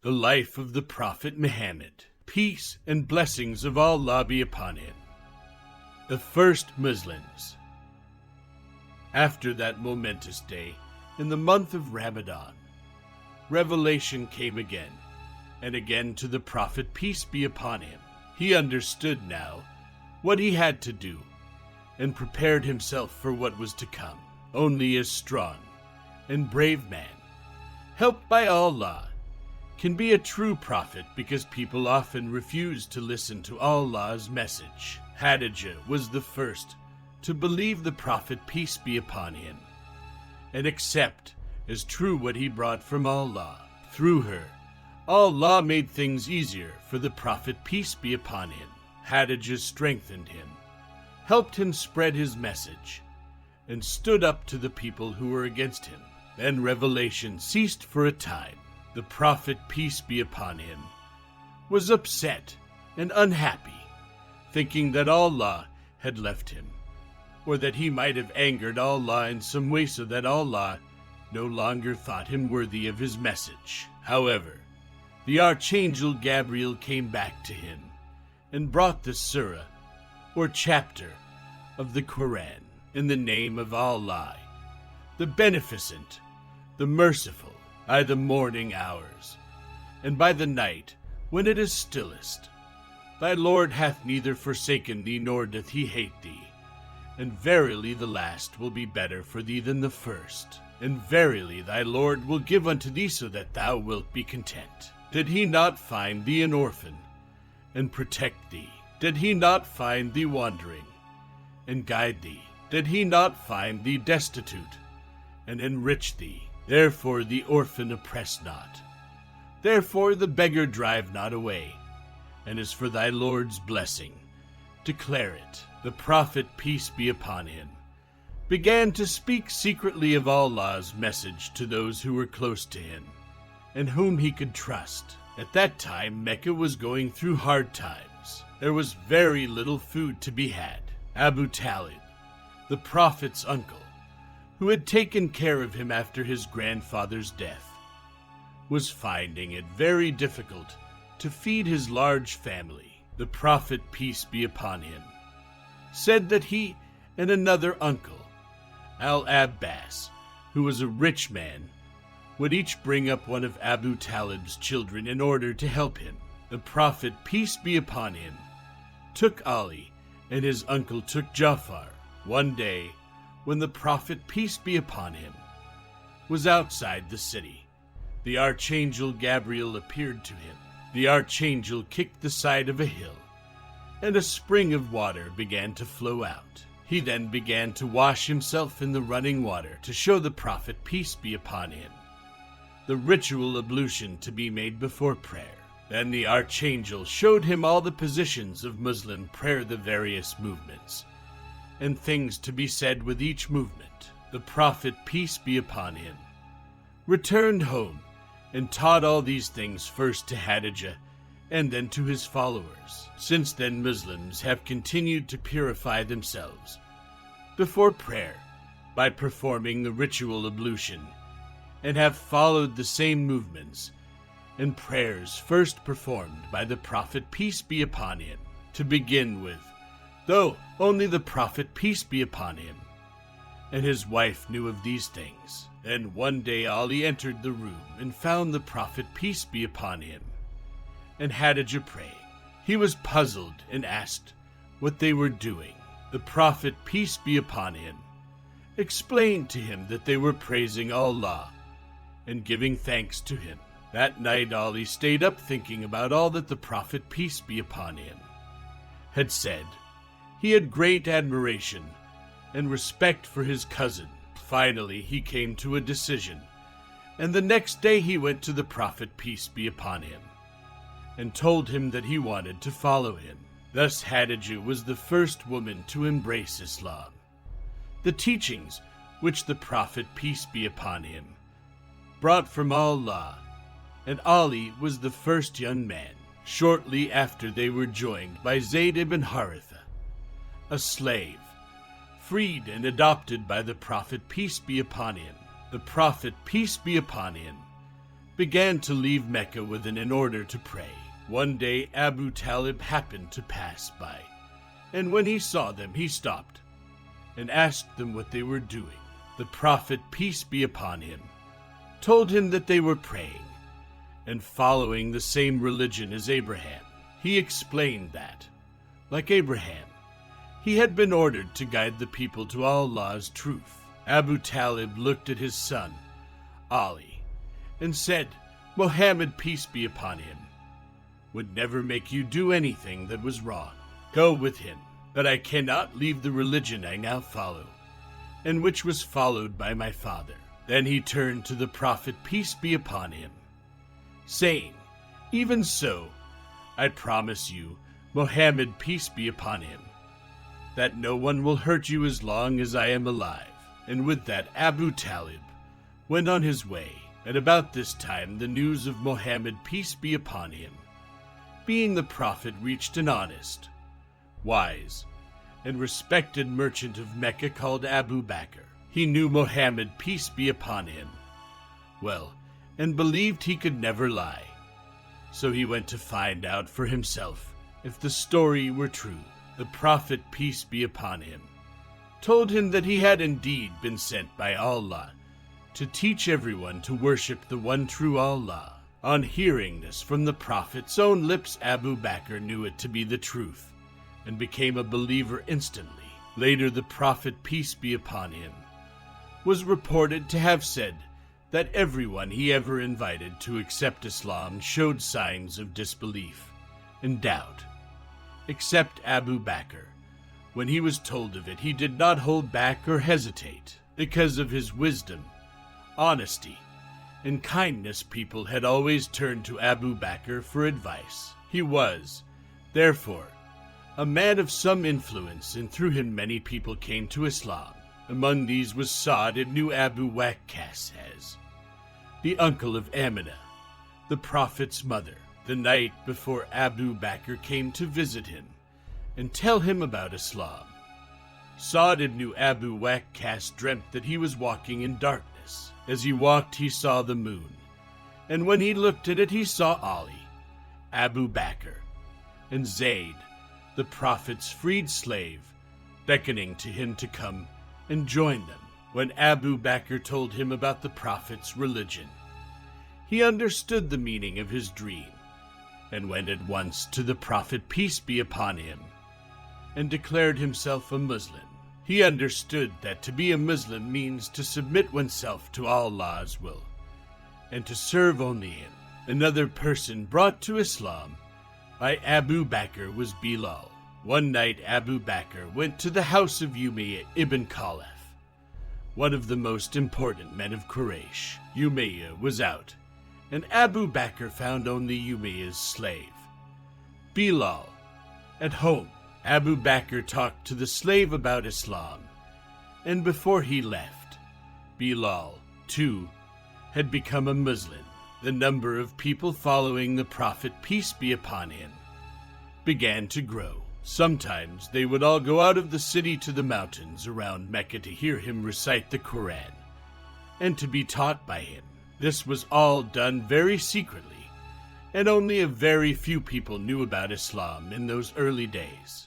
The life of the Prophet Muhammad. Peace and blessings of Allah be upon him. The first Muslims. After that momentous day, in the month of Ramadan, revelation came again, and again to the Prophet, peace be upon him. He understood now what he had to do, and prepared himself for what was to come. Only a strong and brave man, helped by Allah, can be a true prophet, because people often refuse to listen to Allah's message. Khadijah was the first to believe the Prophet, peace be upon him, and accept as true what he brought from Allah. Through her, Allah made things easier for the Prophet, peace be upon him. Khadijah strengthened him, helped him spread his message, and stood up to the people who were against him. Then revelation ceased for a time. The Prophet, peace be upon him, was upset and unhappy, thinking that Allah had left him, or that he might have angered Allah in some way so that Allah no longer thought him worthy of his message. However, the Archangel Gabriel came back to him and brought the surah, or chapter, of the Quran, in the name of Allah, the Beneficent, the Merciful, by the morning hours, and by the night, when it is stillest. Thy Lord hath neither forsaken thee, nor doth he hate thee. And verily the last will be better for thee than the first. And verily thy Lord will give unto thee so that thou wilt be content. Did he not find thee an orphan, and protect thee? Did he not find thee wandering, and guide thee? Did he not find thee destitute, and enrich thee? Therefore the orphan oppress not. Therefore the beggar drive not away. And as for thy Lord's blessing, declare it. The Prophet, peace be upon him, began to speak secretly of Allah's message to those who were close to him, and whom he could trust. At that time, Mecca was going through hard times. There was very little food to be had. Abu Talib, the Prophet's uncle, who had taken care of him after his grandfather's death, was finding it very difficult to feed his large family. The Prophet, peace be upon him, said that he and another uncle, Al-Abbas, who was a rich man, would each bring up one of Abu Talib's children in order to help him. The Prophet, peace be upon him, took Ali, and his uncle took Jafar. One day, when the Prophet, peace be upon him, was outside the city, the Archangel Gabriel appeared to him. The Archangel kicked the side of a hill, and a spring of water began to flow out. He then began to wash himself in the running water to show the Prophet, peace be upon him, the ritual ablution to be made before prayer. Then the Archangel showed him all the positions of Muslim prayer, the various movements, and things to be said with each movement. The Prophet, peace be upon him, returned home and taught all these things first to Khadijah and then to his followers. Since then, Muslims have continued to purify themselves before prayer by performing the ritual ablution, and have followed the same movements and prayers first performed by the Prophet, peace be upon him. To begin with, though only the Prophet, peace be upon him, and his wife knew of these things. Then one day Ali entered the room and found the Prophet, peace be upon him, and Khadijah praying. He was puzzled and asked what they were doing. The Prophet, peace be upon him, explained to him that they were praising Allah and giving thanks to him. That night Ali stayed up thinking about all that the Prophet, peace be upon him, had said. He had great admiration and respect for his cousin. Finally, he came to a decision, and the next day he went to the Prophet, peace be upon him, and told him that he wanted to follow him. Thus Khadijah was the first woman to embrace Islam, the teachings which the Prophet, peace be upon him, brought from Allah, and Ali was the first young man. Shortly after, they were joined by Zayd ibn Haritha, a slave, freed and adopted by the Prophet, peace be upon him. The Prophet, peace be upon him, began to leave Mecca in order to pray. One day Abu Talib happened to pass by, and when he saw them, he stopped and asked them what they were doing. The Prophet, peace be upon him, told him that they were praying and following the same religion as Abraham. He explained that, like Abraham, he had been ordered to guide the people to Allah's truth. Abu Talib looked at his son, Ali, and said, Muhammad, peace be upon him, would never make you do anything that was wrong. Go with him, but I cannot leave the religion I now follow, and which was followed by my father. Then he turned to the Prophet, peace be upon him, saying, Even so, I promise you, Muhammad, peace be upon him, that no one will hurt you as long as I am alive. And with that, Abu Talib went on his way. At about this time, the news of Muhammad, peace be upon him, being the Prophet, reached an honest, wise, and respected merchant of Mecca called Abu Bakr. He knew Muhammad, peace be upon him, well, and believed he could never lie. So he went to find out for himself if the story were true. The Prophet, peace be upon him, told him that he had indeed been sent by Allah to teach everyone to worship the one true Allah. On hearing this from the Prophet's own lips, Abu Bakr knew it to be the truth and became a believer instantly. Later, the Prophet, peace be upon him, was reported to have said that everyone he ever invited to accept Islam showed signs of disbelief and doubt, except Abu Bakr. When he was told of it, he did not hold back or hesitate. Because of his wisdom, honesty, and kindness, people had always turned to Abu Bakr for advice. He was, therefore, a man of some influence, and through him many people came to Islam. Among these was Sa'd ibn Abu Waqqas, the uncle of Amina, the Prophet's mother. The night before Abu Bakr came to visit him and tell him about Islam, Sa'd ibn Abu Waqqas dreamt that he was walking in darkness. As he walked, he saw the moon, and when he looked at it, he saw Ali, Abu Bakr, and Zayd, the Prophet's freed slave, beckoning to him to come and join them. When Abu Bakr told him about the Prophet's religion, he understood the meaning of his dream and went at once to the Prophet, peace be upon him, and declared himself a Muslim. He understood that to be a Muslim means to submit oneself to Allah's will and to serve only him. Another person brought to Islam by Abu Bakr was Bilal. One night Abu Bakr went to the house of Umayyah ibn Khalaf, one of the most important men of Quraysh. Umayyah was out, and Abu Bakr found only Umayyah's slave, Bilal, at home. Abu Bakr talked to the slave about Islam, and before he left, Bilal, too, had become a Muslim. The number of people following the Prophet, peace be upon him, began to grow. Sometimes they would all go out of the city to the mountains around Mecca to hear him recite the Quran and to be taught by him. This was all done very secretly, and only a very few people knew about Islam in those early days.